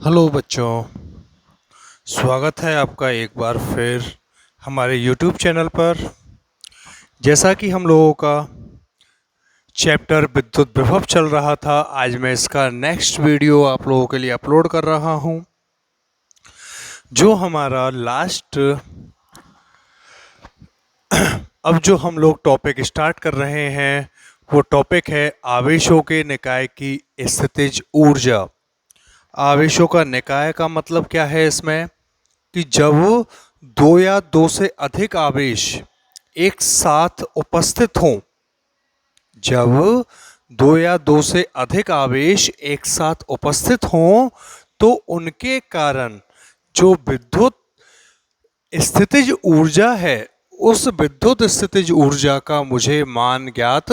Hello बच्चों, स्वागत है आपका एक बार फिर हमारे यूट्यूब चैनल पर। जैसा कि हम लोगों का चैप्टर विद्युत विभव चल रहा था, आज मैं इसका नेक्स्ट वीडियो आप लोगों के लिए अपलोड कर रहा हूं। जो हमारा लास्ट अब जो हम लोग टॉपिक स्टार्ट कर रहे हैं वो टॉपिक है आवेशों के निकाय की स्थितिज ऊर्जा। आवेशों का निकाय का मतलब क्या है इसमें कि जब दो या दो से अधिक आवेश एक साथ उपस्थित हों, जब दो या दो से अधिक आवेश एक साथ उपस्थित हों तो उनके कारण जो विद्युत स्थितिज ऊर्जा है, उस विद्युत स्थितिज ऊर्जा का मुझे मान ज्ञात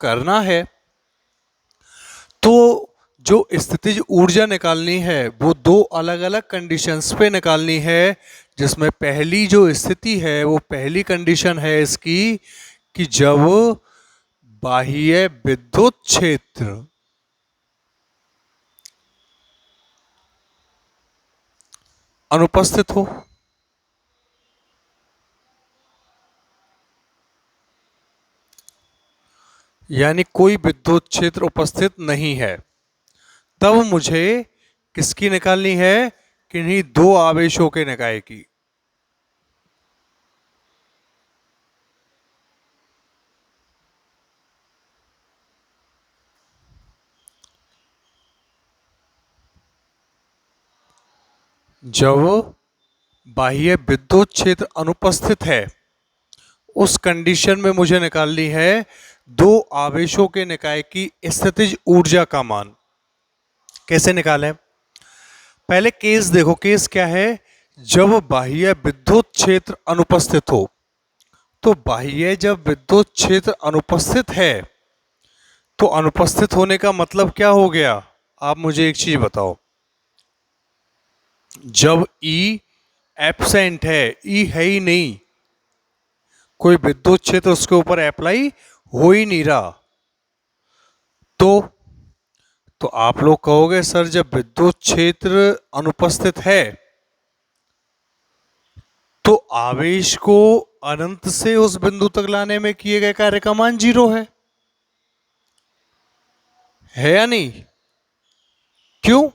करना है। तो जो स्थितिज ऊर्जा निकालनी है वो दो अलग अलग कंडीशंस पे निकालनी है, जिसमें पहली जो स्थिति है वो पहली कंडीशन है इसकी कि जब बाह्य विद्युत क्षेत्र अनुपस्थित हो। यानी कोई विद्युत क्षेत्र उपस्थित नहीं है, तब मुझे किसकी निकालनी है? किन्हीं दो आवेशों के निकाय की। जब बाह्य विद्युत क्षेत्र अनुपस्थित है, उस कंडीशन में मुझे निकालनी है दो आवेशों के निकाय की स्थितिज ऊर्जा का मान। कैसे निकालें? पहले केस देखो, केस क्या है? जब बाह्य विद्युत क्षेत्र अनुपस्थित हो, तो बाह्य जब विद्युत क्षेत्र अनुपस्थित है तो अनुपस्थित होने का मतलब क्या हो गया? आप मुझे एक चीज बताओ। जब ई एब्सेंट है, ई है ही नहीं, कोई विद्युत क्षेत्र उसके ऊपर अप्लाई हो ही नहीं रहा, तो आप लोग कहोगे सर जब विद्युत क्षेत्र अनुपस्थित है तो आवेश को अनंत से उस बिंदु तक लाने में किए गए कार्य का मान 0 है या नहीं? क्यों?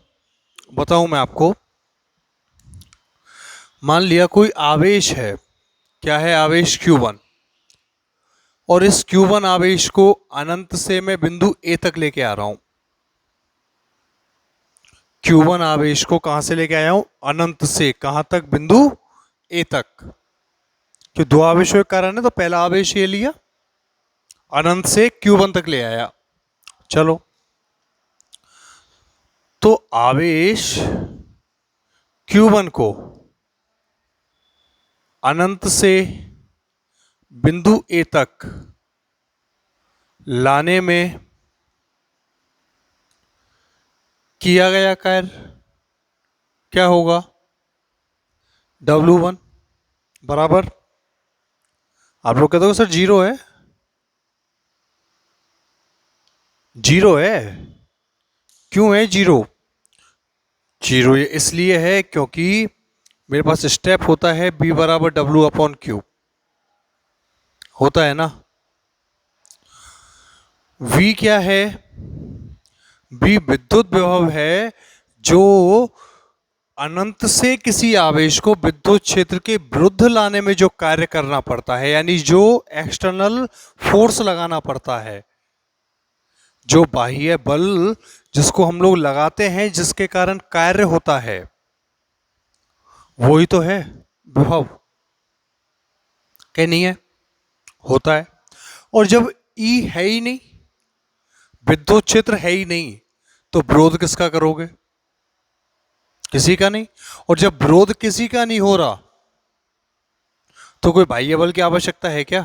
बताऊं मैं आपको। मान लिया कोई आवेश है, क्या है? आवेश Q1, और इस Q1 आवेश को अनंत से मैं बिंदु A तक लेके आ रहा हूं। Q1 आवेश को कहां से लेके आया हूं? अनंत से। कहां तक? बिंदु A तक। कि दो आवेशों के कारण है तो पहला आवेश ये लिया, अनंत से Q1 तक ले आया। चलो, तो आवेश Q1 को अनंत से बिंदु A तक लाने में किया गया कार्य क्या होगा? W1 बराबर, आप लोग कहते हो सर 0 है। 0 है। क्यों है 0? 0 ये इसलिए है क्योंकि मेरे पास स्टेप होता है B बराबर W/Q, होता है ना। V क्या है? V विद्युत विभव है जो अनंत से किसी आवेश को विद्युत क्षेत्र के विरुद्ध लाने में जो कार्य करना पड़ता है, यानी जो एक्सटर्नल फोर्स लगाना पड़ता है, जो बाह्य बल जिसको हम लोग लगाते हैं, जिसके कारण कार्य होता है, वही तो है विभव। क्या नहीं है? होता है। और जब E है ही नहीं, विद्युत क्षेत्र है ही नहीं, तो विरोध किसका करोगे? किसी का नहीं। और जब विरोध किसी का नहीं हो रहा तो कोई बाह्य बल की आवश्यकता है क्या?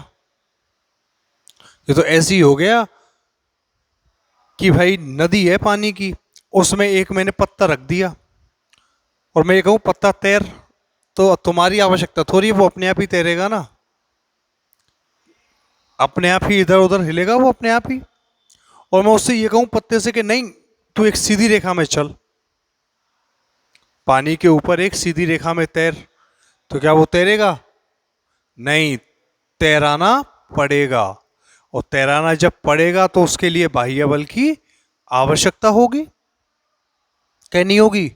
ये तो ऐसे ही हो गया कि भाई नदी है पानी की, उसमें एक मैंने पत्ता रख दिया और मैं ये कहूं पत्ता तैर, तो तुम्हारी आवश्यकता थोड़ी है, वो अपने आप ही तैरेगा ना, अपने आप ही इधर उधर हिलेगा वो अपने आप ही। और मैं उससे ये कहूं पत्ते से कि नहीं तू एक सीधी रेखा में चल, पानी के ऊपर एक सीधी रेखा में तैर, तो क्या वो तैरेगा? नहीं, तैराना पड़ेगा। और तैराना जब पड़ेगा तो उसके लिए बाह्य बल की आवश्यकता होगी, क्या नहीं होगी?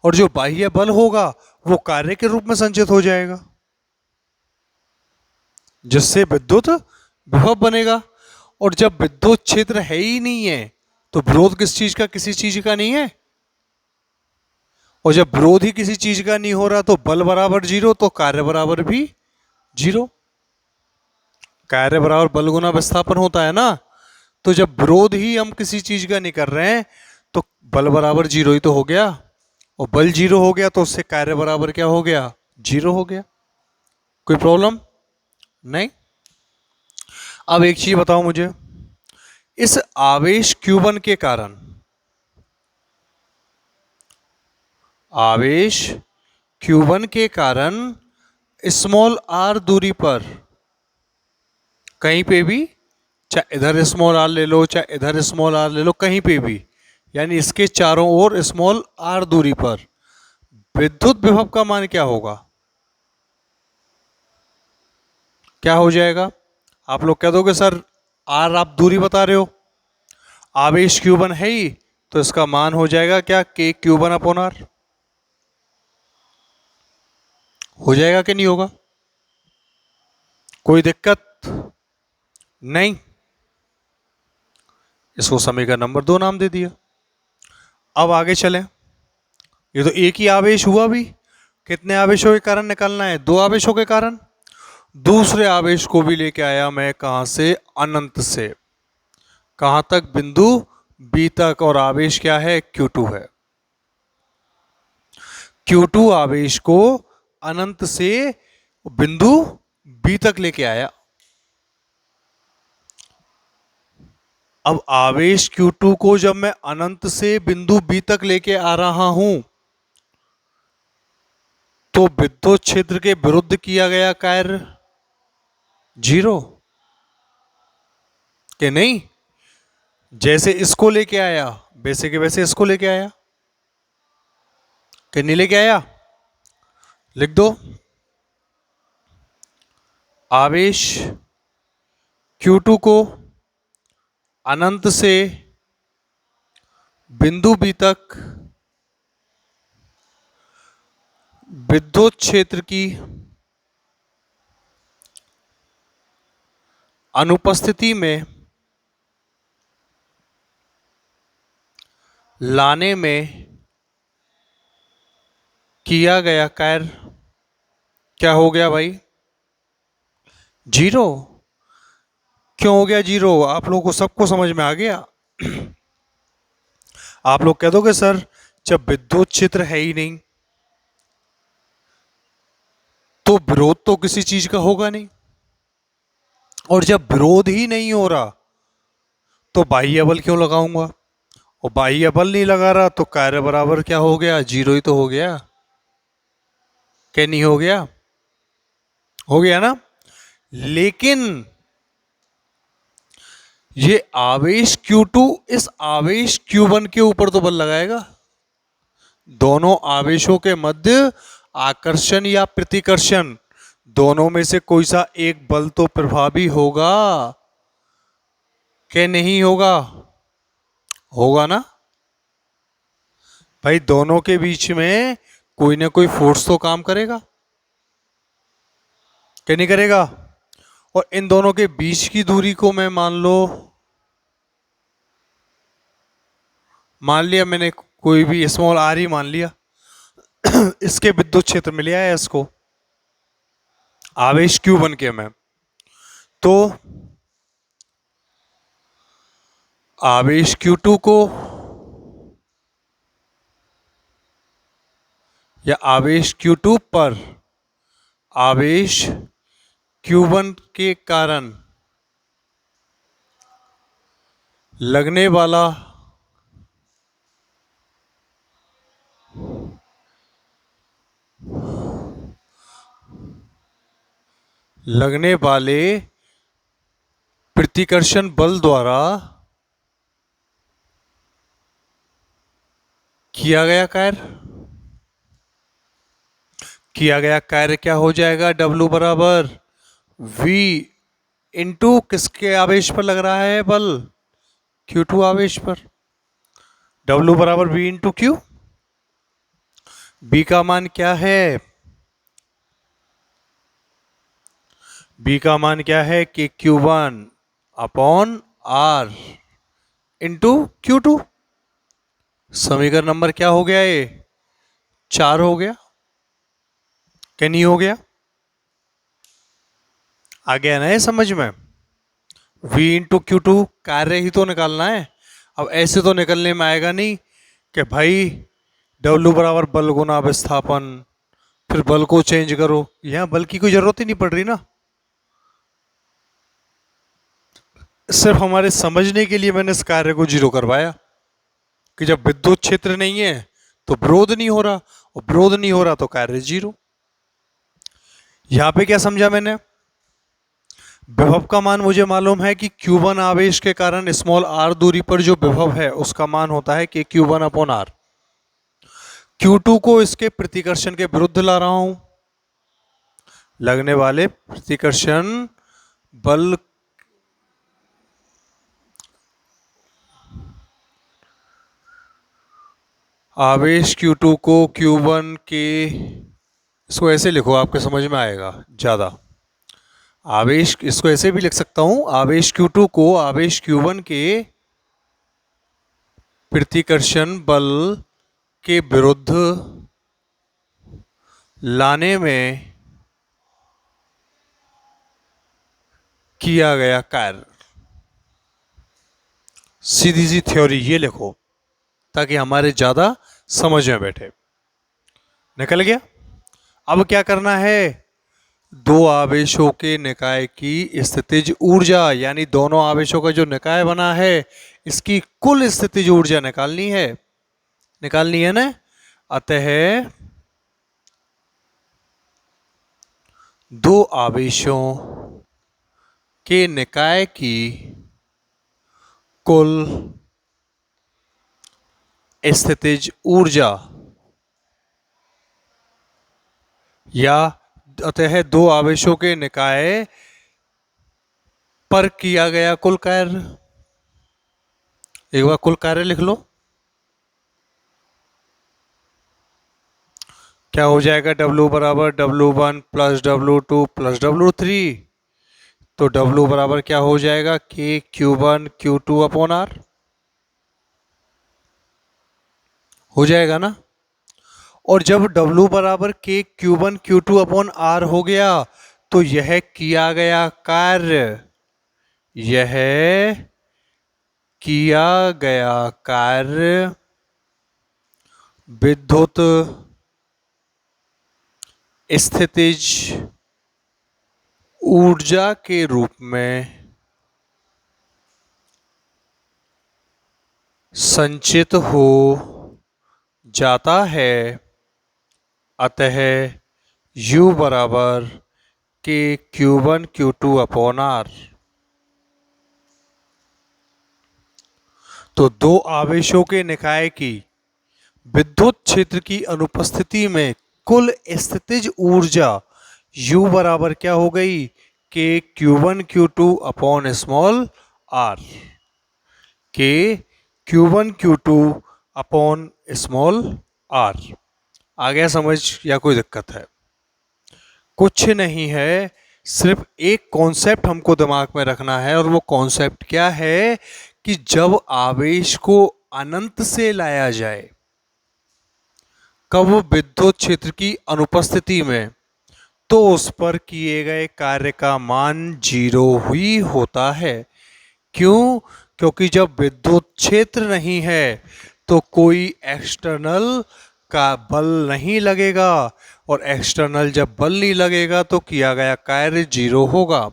और जो बाह्य बल होगा वो कार्य के रूप में संचित हो जाएगा, जिससे विद्युत विभव बनेगा। और जब विद्युत क्षेत्र है ही नहीं है तो विरोध किस चीज का? किसी चीज का नहीं है। और जब विरोध ही किसी चीज का नहीं हो रहा तो बल बराबर जीरो, तो कार्य बराबर भी जीरो। कार्य बराबर बल गुना विस्थापन होता है ना। तो जब विरोध ही हम किसी चीज का नहीं कर रहे हैं तो बल बराबर जीरो ही तो हो गया। और बल जीरो हो गया तो उससे कार्य बराबर क्या हो गया? जीरो हो गया। कोई प्रॉब्लम नहीं। अब एक चीज बताओ मुझे, इस आवेश Q1 के कारण, आवेश Q1 के कारण स्मॉल r दूरी पर कहीं पे भी, चाहे इधर स्मॉल r ले लो चाहे इधर स्मॉल r ले लो, कहीं पे भी, यानी इसके चारों ओर स्मॉल r दूरी पर विद्युत विभव का मान क्या होगा? क्या हो जाएगा? आप लोग कह दोगे सर r आप दूरी बता रहे हो, आवेश Q1 है ही, तो इसका मान हो जाएगा क्या? K Q1 upon R। हो जाएगा कि नहीं होगा? कोई दिक्कत नहीं। इसको समीकरण नंबर 2 नाम दे दिया। अब आगे चलें। ये तो एक ही आवेश हुआ भी, कितने आवेशों के कारण निकालना है? 2 आवेशों के कारण। दूसरे आवेश को भी लेके आया मैं, कहां से? अनंत से। कहां तक? बिंदु बी तक। और आवेश क्या है? Q2 है। Q2 आवेश को अनंत से बिंदु बी तक लेके आया। अब आवेश Q2 को जब मैं अनंत से बिंदु बी तक लेके आ रहा हूं तो विद्युत क्षेत्र के विरुद्ध किया गया कार्य जीरो, कि नहीं? जैसे इसको लेके आया वैसे के वैसे इसको लेके आया, कि नहीं लेके आया? लिख दो, आवेश Q2 को अनंत से बिंदु बी तक विद्युत क्षेत्र की अनुपस्थिति में लाने में किया गया कार्य क्या हो गया भाई? जीरो। क्यों हो गया जीरो? आप लोगों को सबको समझ में आ गया? आप लोग कह दोगे सर जब विद्युत क्षेत्र है ही नहीं तो विरोध तो किसी चीज का होगा नहीं, और जब विरोध ही नहीं हो रहा तो बाह्य बल क्यों लगाऊंगा? और बाह्य बल नहीं लगा रहा तो कार्य बराबर क्या हो गया? जीरो ही तो हो गया, क्या नहीं हो गया? हो गया ना। लेकिन ये आवेश Q2 इस आवेश Q1 के ऊपर तो बल लगाएगा। दोनों आवेशों के मध्य आकर्षण या प्रतिकर्षण, दोनों में से कोई सा एक बल तो प्रभावी होगा, कि नहीं होगा? होगा ना भाई। दोनों के बीच में कोई ना कोई फोर्स तो काम करेगा, कि नहीं करेगा? और इन दोनों के बीच की दूरी को मैं मान लिया मैंने, कोई भी स्मॉल r ही मान लिया। इसके विद्युत क्षेत्र में लिया है इसको, आवेश Q1 के में। तो आवेश Q2 को या आवेश Q2 पर आवेश Q1 के कारण लगने वाला लगने वाले प्रतिकर्षण बल द्वारा किया गया कार्य किया गया कार्य क्या हो जाएगा, W बराबर V इंटू किसके आवेश पर लग रहा है बल, Q2 आवेश पर। W बराबर V इंटू Q। B का मान क्या है, B का मान क्या है कि Q1 upon R into Q2। समीकरण नंबर क्या हो गया, ये 4 हो गया, क्या नहीं हो गया, आ गया ना ये समझ में। V इंटू Q2 कार्य ही तो निकालना है। अब ऐसे तो निकलने में आएगा नहीं कि भाई W बराबर बल गुना विस्थापन, फिर बल को चेंज करो, यहां बल की कोई जरूरत ही नहीं पड़ रही ना। सिर्फ हमारे समझने के लिए मैंने इस कार्य को जीरो करवाया कि जब विद्युत क्षेत्र नहीं है तो विरोध नहीं हो रहा, और विरोध नहीं हो रहा तो कार्य जीरो। यहां पे क्या समझा मैंने, विभव का मान मुझे मालूम है कि Q1 आवेश के कारण स्मॉल r दूरी पर जो विभव है उसका मान होता है कि Q1 अपॉन R। Q2 को इसके प्रतिकर्षण के विरुद्ध ला रहा हूं, लगने वाले प्रतिकर्षण बल आवेश Q2 को Q1 के, इसको ऐसे लिखो आपके समझ में आएगा ज्यादा। आवेश, इसको ऐसे भी लिख सकता हूं, आवेश Q2 को आवेश Q1 के प्रतिकर्षण बल के विरुद्ध लाने में किया गया कार्य। सीधी सी थ्योरी ये लिखो ताकि हमारे ज्यादा समझ में बैठे। निकल गया। अब क्या करना है, दो आवेशों के निकाय की स्थितिज ऊर्जा, यानी दोनों आवेशों का जो निकाय बना है इसकी कुल स्थितिज ऊर्जा निकालनी है ना। अतः दो आवेशों के निकाय की कुल स्थितिज ऊर्जा, या अतः दो आवेशों के निकाय पर किया गया कुल कार्य। एक बार कुल कार्य लिख लो, क्या हो जाएगा, W बराबर W1 plus W2 plus W3। तो W बराबर क्या हो जाएगा, K Q1 Q2 upon R हो जाएगा ना। और जब W बराबर K Q1 Q2 upon R हो गया तो यह किया गया कार्य, यह किया गया कार्य विद्युत स्थितिज ऊर्जा के रूप में संचित हो जाता है। अतः U बराबर K Q1 Q2 upon R। तो दो आवेशों के निकाय की विद्युत क्षेत्र की अनुपस्थिति में कुल स्थितिज ऊर्जा U बराबर क्या हो गई, K Q1 Q2 upon small r। K Q1 Q2 upon small r। आ गया समझ या कोई दिक्कत है? कुछ नहीं है, सिर्फ एक कॉन्सेप्ट हमको दिमाग में रखना है, और वो कॉन्सेप्ट क्या है कि जब आवेश को अनंत से लाया जाए, कब विद्युत क्षेत्र की अनुपस्थिति में, तो उस पर किए गए कार्य का मान 0 ही होता है। क्यों? क्योंकि जब विद्युत क्षेत्र नहीं है तो कोई एक्सटर्नल का बल नहीं लगेगा, और एक्सटर्नल जब बल नहीं लगेगा तो किया गया कार्य 0 होगा।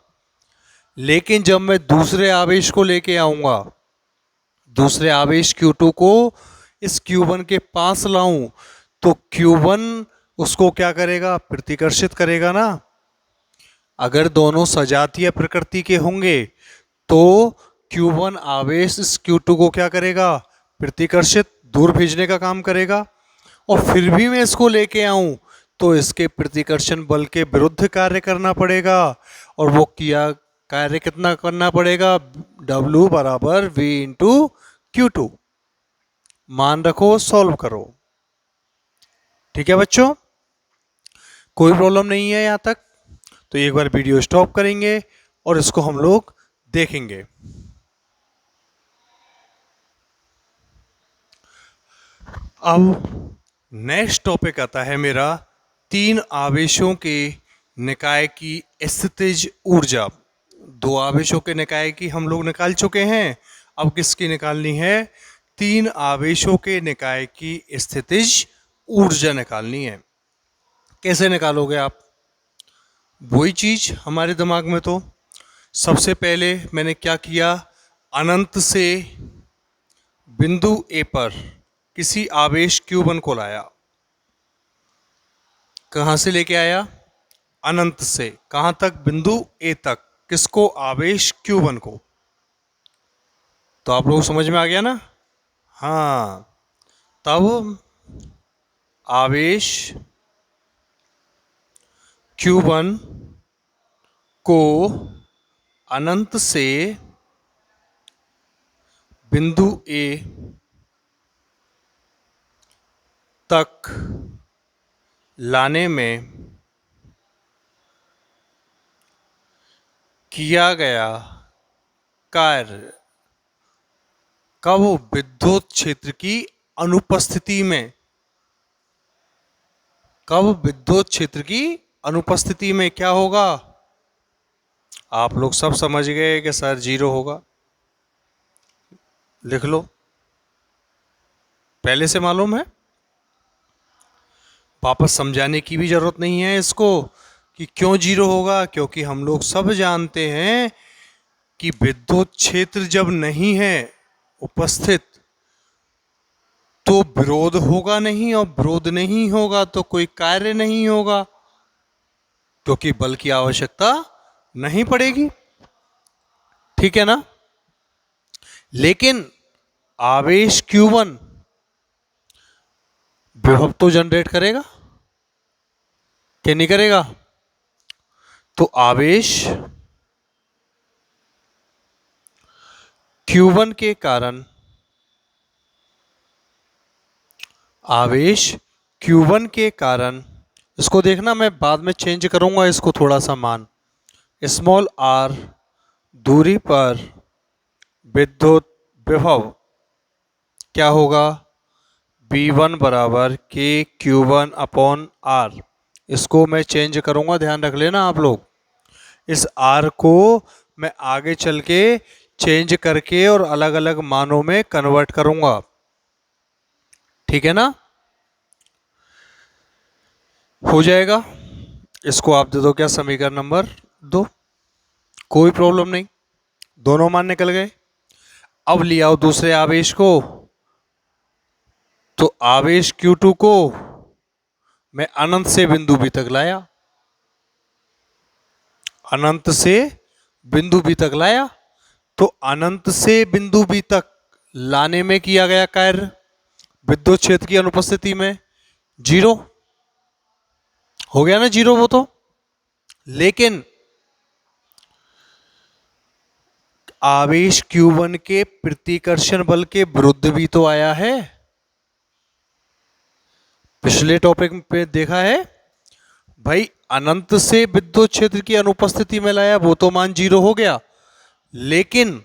लेकिन जब मैं दूसरे आवेश को लेके आऊंगा, दूसरे आवेश Q2 को इस Q1 के पास लाऊं, तो Q1 उसको क्या करेगा, प्रतिकर्षित करेगा ना। अगर दोनों सजातीय प्रकृति के होंगे तो Q1 आवेश इस Q2 को क्या करेगा, प्रतिकर्षित, दूर भेजने का काम करेगा। और फिर भी मैं इसको लेके आऊं तो इसके प्रतिकर्षण बल के विरुद्ध कार्य करना पड़ेगा, और वो किया कार्य कितना करना पड़ेगा, W बराबर V इंटू Q2। मान रखो, सॉल्व करो। ठीक है बच्चों, कोई प्रॉब्लम नहीं है यहां तक? तो एक बार वीडियो स्टॉप करेंगे और इसको हम लोग देखेंगे। अब नेक्स्ट टॉपिक आता है मेरा तीन आवेशों के निकाय की स्थितिज ऊर्जा। दो आवेशों के निकाय की हम लोग निकाल चुके हैं, अब किसकी निकालनी है? तीन आवेशों के निकाय की स्थितिज ऊर्जा निकालनी है। कैसे निकालोगे आप? वही चीज हमारे दिमाग में, तो सबसे पहले मैंने क्या किया, अनंत से बिंदु ए पर किसी आवेश Q1 को लाया। कहां से लेके आया? अनंत से। कहां तक? बिंदु ए तक। किसको? आवेश Q1 को। तो आप लोग समझ में आ गया ना? हाँ, तब आवेश Q1 को अनंत से बिंदु ए तक लाने में किया गया कार्य कब? विद्युत क्षेत्र की अनुपस्थिति में। कब? विद्युत क्षेत्र की अनुपस्थिति में क्या होगा? आप लोग सब समझ गए कि सर 0 होगा। लिख लो, पहले से मालूम है, वापस समझाने की भी जरूरत नहीं है इसको कि क्यों 0 होगा, क्योंकि हम लोग सब जानते हैं कि विद्युत क्षेत्र जब नहीं है उपस्थित तो विरोध होगा नहीं, और विरोध नहीं होगा तो कोई कार्य नहीं होगा, क्योंकि बल की आवश्यकता नहीं पड़ेगी। ठीक है ना? लेकिन आवेश Q1 विभव तो जनरेट करेगा कि नहीं करेगा? तो आवेश Q1 के कारण, आवेश Q1 के कारण, इसको देखना, मैं बाद में चेंज करूंगा इसको थोड़ा सा मान, स्मॉल r दूरी पर विद्युत विभव क्या होगा? V1 बराबर के Q1 अपॉन R। इसको मैं चेंज करूंगा, ध्यान रख लेना आप लोग। इस R को मैं आगे चल के चेंज करके और अलग अलग मानों में कन्वर्ट करूंगा। ठीक है ना? हो जाएगा। इसको आप दे दो क्या, समीकरण नंबर 2। कोई प्रॉब्लम नहीं, दोनों मान निकल गए। अब ले आओ दूसरे आवेश को, तो आवेश Q2 को मैं अनंत से बिंदु B तक लाया। अनंत से बिंदु B तक लाया, तो अनंत से बिंदु B तक लाने में किया गया कार्य विद्युत क्षेत्र की अनुपस्थिति में 0 हो गया ना? 0 वो तो। लेकिन आवेश Q1 के प्रतिकर्षण बल के विरुद्ध भी तो आया है। पिछले टॉपिक पे देखा है भाई, अनंत से विद्युत क्षेत्र की अनुपस्थिति में लाया, वो तो मान 0 हो गया। लेकिन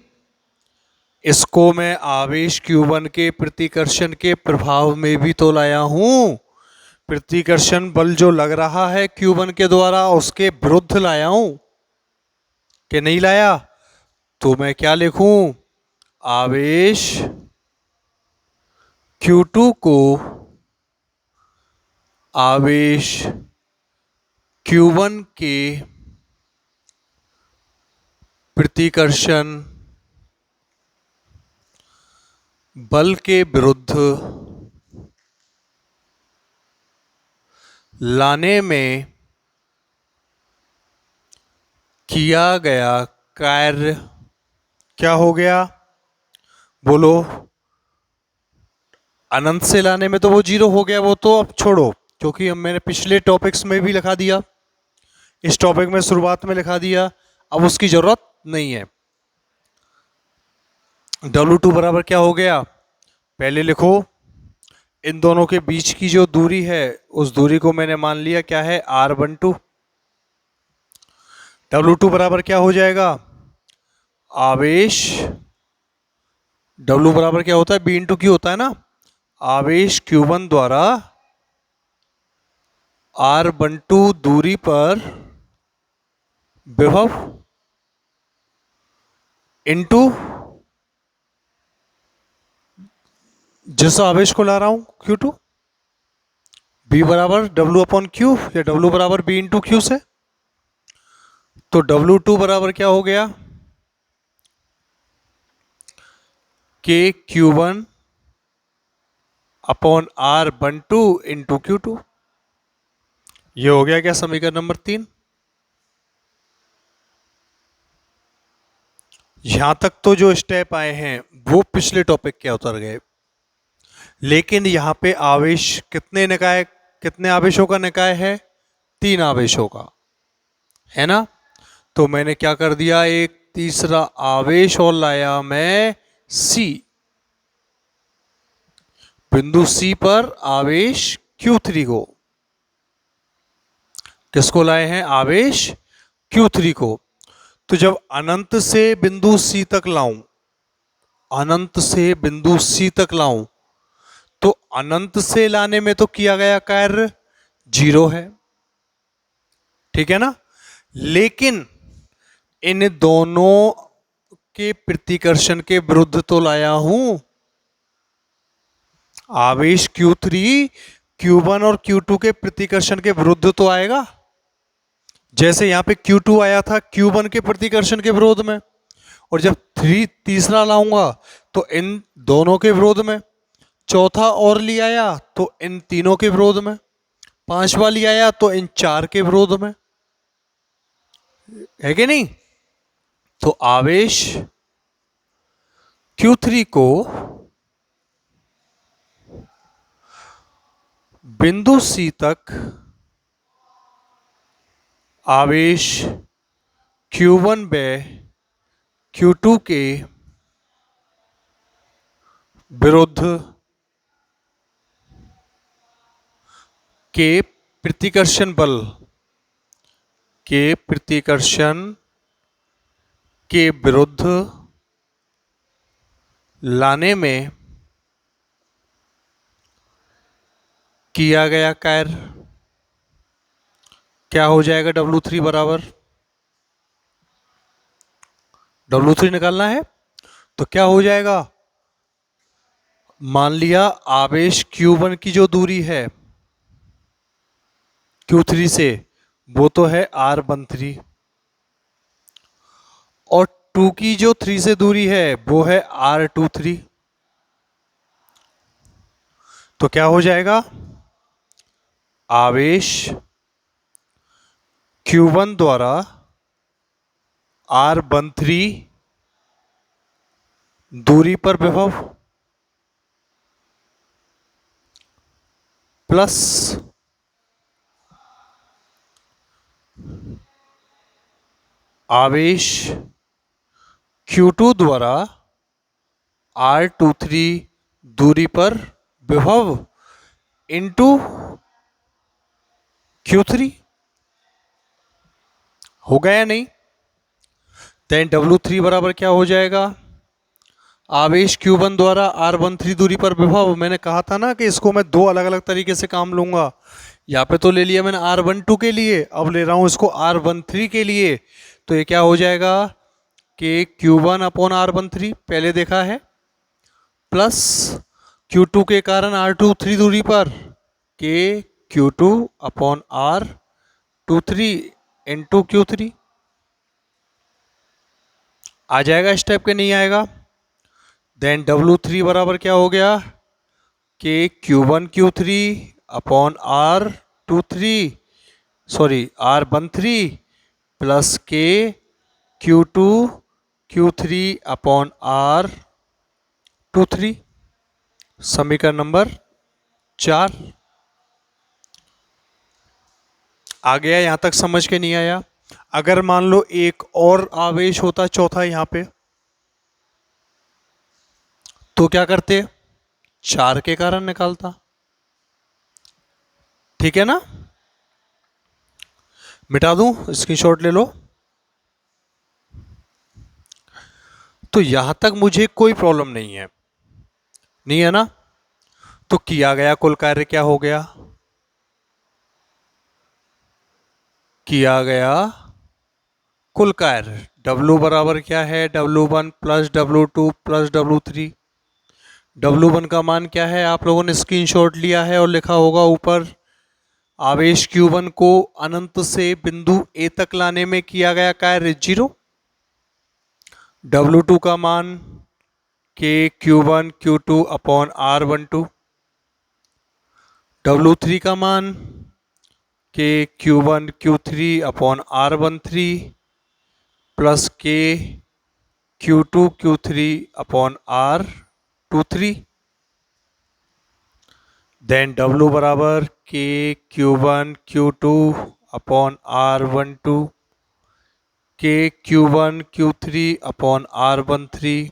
इसको मैं आवेश Q1 के प्रतिकर्षण के प्रभाव में भी तो लाया हूं। प्रतिकर्षण बल जो लग रहा है Q1 के द्वारा, उसके विरुद्ध लाया हूं कि नहीं लाया? तो मैं क्या लिखूं? आवेश Q2 को आवेश Q1 के प्रतिकर्षण बल के विरुद्ध लाने में किया गया कार्य क्या हो गया? बोलो। अनंत से लाने में तो वो 0 हो गया, वो तो अब छोड़ो, क्योंकि हम मैंने पिछले टॉपिक्स में भी लिखा दिया, इस टॉपिक में शुरुआत में लिखा दिया, अब उसकी जरूरत नहीं है। W2 बराबर क्या हो गया, पहले लिखो इन दोनों के बीच की जो दूरी है उस दूरी को मैंने मान लिया क्या है, R12। W2 बराबर क्या हो जाएगा, आवेश, W बराबर क्या होता है, B इंटू क्यू होता है ना, आवेश Q1 द्वारा R12 दूरी पर विभव इंटू जिस आवेश को ला रहा हूं Q2, B बराबर W अपॉन क्यू या W बराबर B इंटू क्यू से। तो W2 बराबर क्या हो गया, K Q1 upon R12 into Q2। ये हो गया क्या समीकरण नंबर 3। यहां तक तो जो स्टेप आए हैं वो पिछले टॉपिक के उतर गए, लेकिन यहां पे आवेश कितने निकाय, कितने आवेशों का निकाय है, 3 आवेशों का है ना। तो मैंने क्या कर दिया, एक तीसरा आवेश और लाया मैं C, बिंदु C पर आवेश Q3 को। किसको लाए हैं, आवेश Q3 को। तो जब अनंत से बिंदु C तक लाऊं, अनंत से बिंदु C तक लाऊं, तो अनंत से लाने में तो किया गया कार्य 0 है, ठीक है ना। लेकिन इन दोनों के प्रतिकर्षण के विरुद्ध तो लाया हूं। आवेश Q3 Q1 और Q2 के प्रतिकर्षण के विरुद्ध तो आएगा। जैसे यहां पे Q2 आया था Q1 के प्रतिकर्षण के विरोध में, और जब तीसरा लाऊंगा तो इन दोनों के विरोध में, चौथा और ले आया तो इन तीनों के विरोध में, पांचवा ले आया तो इन 4 के विरोध में, है कि नहीं। तो आवेश Q3 को बिंदु C तक आवेश Q1 व Q2 के विरुद्ध के प्रतिकर्षण बल के प्रतिकर्षण के विरुद्ध लाने में किया गया कार्य क्या हो जाएगा, W3 बराबर, W3 निकालना है तो क्या हो जाएगा, मान लिया आवेश Q1 की जो दूरी है Q3 से वो तो है R13, और 2 की जो 3 से दूरी है वो है R23। तो क्या हो जाएगा, आवेश Q1 द्वारा R13 दूरी पर विभव प्लस आवेश Q2 द्वारा R23 दूरी पर विभव इंटू Q3 हो गया नहीं। देन W3 बराबर क्या हो जाएगा, आवेश Q1 द्वारा R13 दूरी पर विभव। मैंने कहा था ना कि इसको मैं 2 अलग अलग तरीके से काम लूंगा। यहाँ पे तो ले लिया मैंने R12 के लिए, अब ले रहा हूं इसको R13 के लिए। तो ये क्या हो जाएगा कि Q1 अपॉन R13 पहले देखा है, प्लस Q2 के कारण R23 दूरी पर के Q2 upon R23 into Q3। आ जाएगा स्टेप के नहीं आएगा। देन W3 बराबर क्या हो गया कि Q1 Q3 upon R23 sorry R13 plus के Q2 Q3 अपॉन R23, समीकरण नंबर 4। आ गया यहाँ तक समझ के? नहीं आया? अगर मान लो एक और आवेश होता चौथा यहाँ पे, तो क्या करते? 4 के कारण निकालता। ठीक है ना? मिटा दूं? स्क्रीनशॉट ले लो। तो यहां तक मुझे कोई प्रॉब्लम नहीं है, नहीं है ना? तो किया गया कुल कार्य क्या हो गया? किया गया कुल कार्य W बराबर क्या है? W1 plus W2 plus W3। W1 का मान क्या है? आप लोगों ने स्क्रीनशॉट लिया है और लिखा होगा ऊपर। आवेश Q1 को अनंत से बिंदु A तक लाने में किया गया कार्य 0। W2 का मान K Q1 Q2 upon R12। W3 का मान K Q1 Q3 upon R13 plus K Q2 Q3 upon R23। Then W बराबर K Q1 Q2 upon R12 K Q1 Q3 upon R13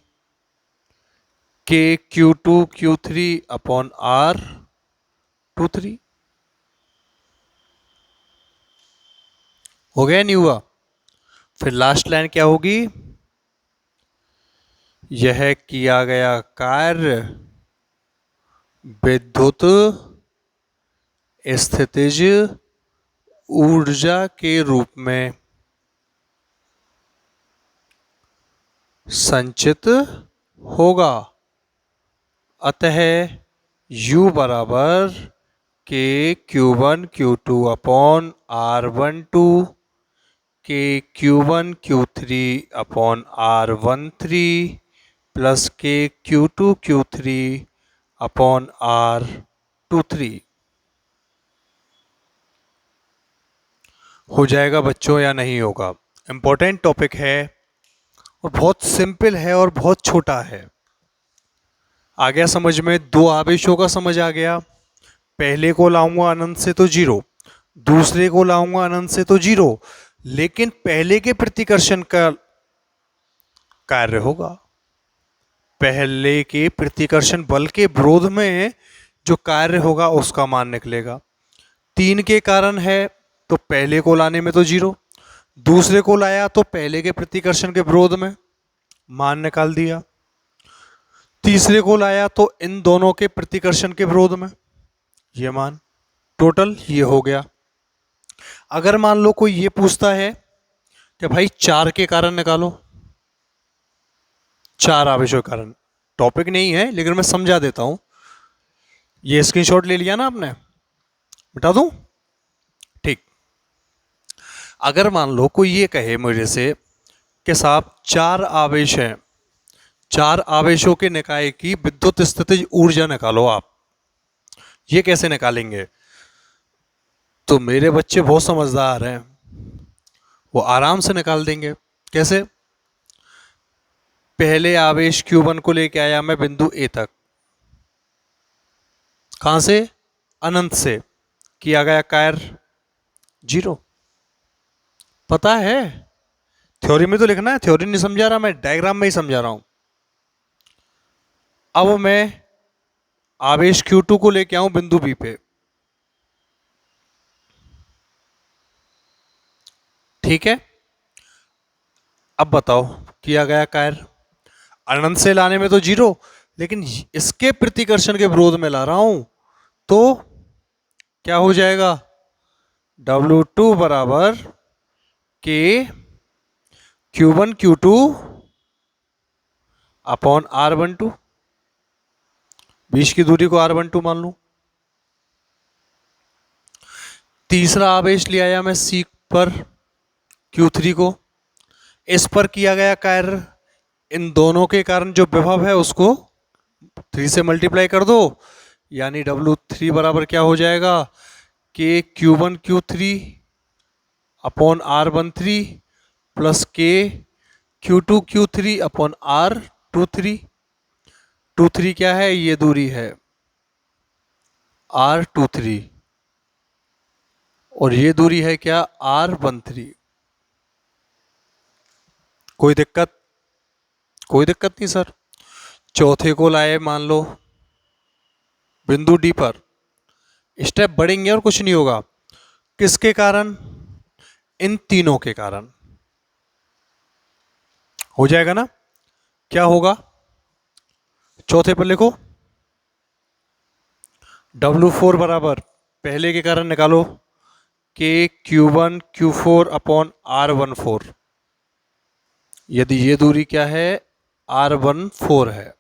K Q2 Q3 upon R23। हो गया? नहीं हुआ? फिर last line क्या होगी? यह किया गया कार्य विद्युत स्थितिज ऊर्जा के रूप में संचित होगा। अतः U बराबर K Q1 Q2 upon R12 K Q1 Q3 upon R13 plus K Q2 Q3 upon R23। हो जाएगा बच्चों या नहीं होगा? इंपॉर्टेंट टॉपिक है और बहुत सिंपल है और बहुत छोटा है। आ गया समझ में? दो आवेशों का समझ आ गया। पहले को लाऊंगा अनंत से तो 0, दूसरे को लाऊंगा अनंत से तो 0, लेकिन पहले के प्रतिकर्षण का कार्य होगा। पहले के प्रतिकर्षण बल के विरोध में जो कार्य होगा उसका मान निकलेगा। 3 के कारण है तो पहले को लाने में तो 0, दूसरे को लाया तो पहले के प्रतिकर्षण के विरोध में मान निकाल दिया, तीसरे को लाया तो इन दोनों के प्रतिकर्षण के विरोध में ये मान, टोटल ये हो गया। अगर मान लो कोई ये पूछता है कि भाई 4 के कारण निकालो, 4 आवेशों के कारण, टॉपिक नहीं है लेकिन मैं समझा देता हूं। ये स्क्रीनशॉट ले लिया ना आपने? मिटा दूं? ठीक। अगर मान लो कोई ये कहे मुझे से कि साहब 4 आवेश हैं, 4 आवेशों के निकाय की विद्युत स्थितिज ऊर्जा निकालो आप, ये कैसे निकालेंगे? तो मेरे बच्चे बहुत समझदार हैं, वो आराम से निकाल देंगे। कैसे? पहले आवेश Q1 को लेके आया मैं बिंदु A तक, कहां से? अनंत से। किया गया कार्य 0। पता है? थ्योरी में तो लिखना है, थ्योरी नहीं समझा रहा मैं, डायग्राम में ही समझा रहा हूं। अब मैं आवेश Q2 को लेके आऊं बिंदु B पे, ठीक है? अब बताओ किया गया कार्य अनंत से लाने में तो 0, लेकिन इसके प्रतिकर्षण के विरोध में ला रहा हूं तो क्या हो जाएगा? W2 बराबर K Q1 Q2 upon R12, बीच की दूरी को R12 मान लू। तीसरा आवेश ले आया मैं C पर Q3 को, इस पर किया गया कार्य, इन दोनों के कारण जो विभव है उसको 3 से मल्टीप्लाई कर दो, यानी W3 बराबर क्या हो जाएगा? K Q1 Q3 upon R13 plus K Q2 Q3 upon R23। 23 क्या है? ये दूरी है R23, और ये दूरी है क्या, R13। कोई दिक्कत? कोई दिक्कत नहीं सर। चौथे को लाए मान लो बिंदु डी पर, स्टेप बढ़ेंगे और कुछ नहीं होगा। किसके कारण? इन तीनों के कारण। हो जाएगा ना? क्या होगा? चौथे पर लिखो W4 बराबर, पहले के कारण निकालो, के Q1 Q4 अपॉन R14। यदि ये दूरी क्या है, R14 है।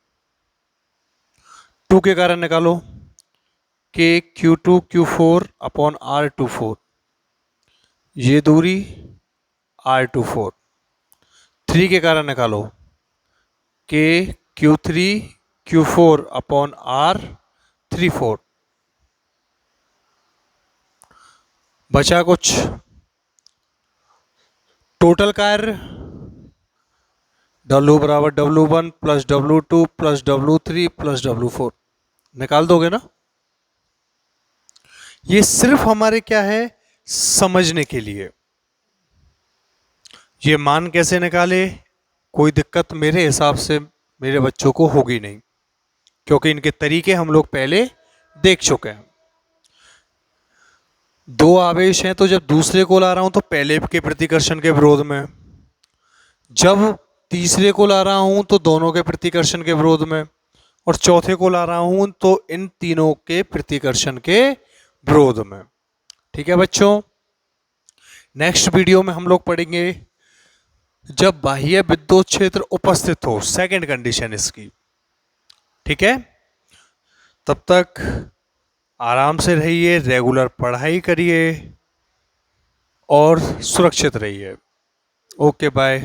2 के कारण निकालो, के Q2 Q4 अपॉन R24। ये दूरी R24। 3 के कारण निकालो, के Q3 Q4 अपॉन R34। बचा कुछ? टोटल कार्य W बराबर W1 plus W2 plus W3 plus W4। निकाल दोगे ना? ये सिर्फ हमारे क्या है, समझने के लिए। ये मान कैसे निकाले, कोई दिक्कत मेरे हिसाब से मेरे बच्चों को होगी नहीं, क्योंकि इनके तरीके हम लोग पहले देख चुके हैं। दो आवेश हैं तो जब दूसरे को ला रहा हूं तो पहले के प्रतिकर्षण के विरोध में, जब तीसरे को ला रहा हूं तो दोनों के प्रतिकर्षण के विरोध में, और चौथे को ला रहा हूं तो इन तीनों के प्रतिकर्षण के विरोध में। ठीक है बच्चों, नेक्स्ट वीडियो में हम लोग पढ़ेंगे जब बाह्य विद्युत क्षेत्र उपस्थित हो, सेकंड कंडीशन इसकी। ठीक है, तब तक आराम से रहिए, रेगुलर पढ़ाई करिए और सुरक्षित रहिए। Okay bye.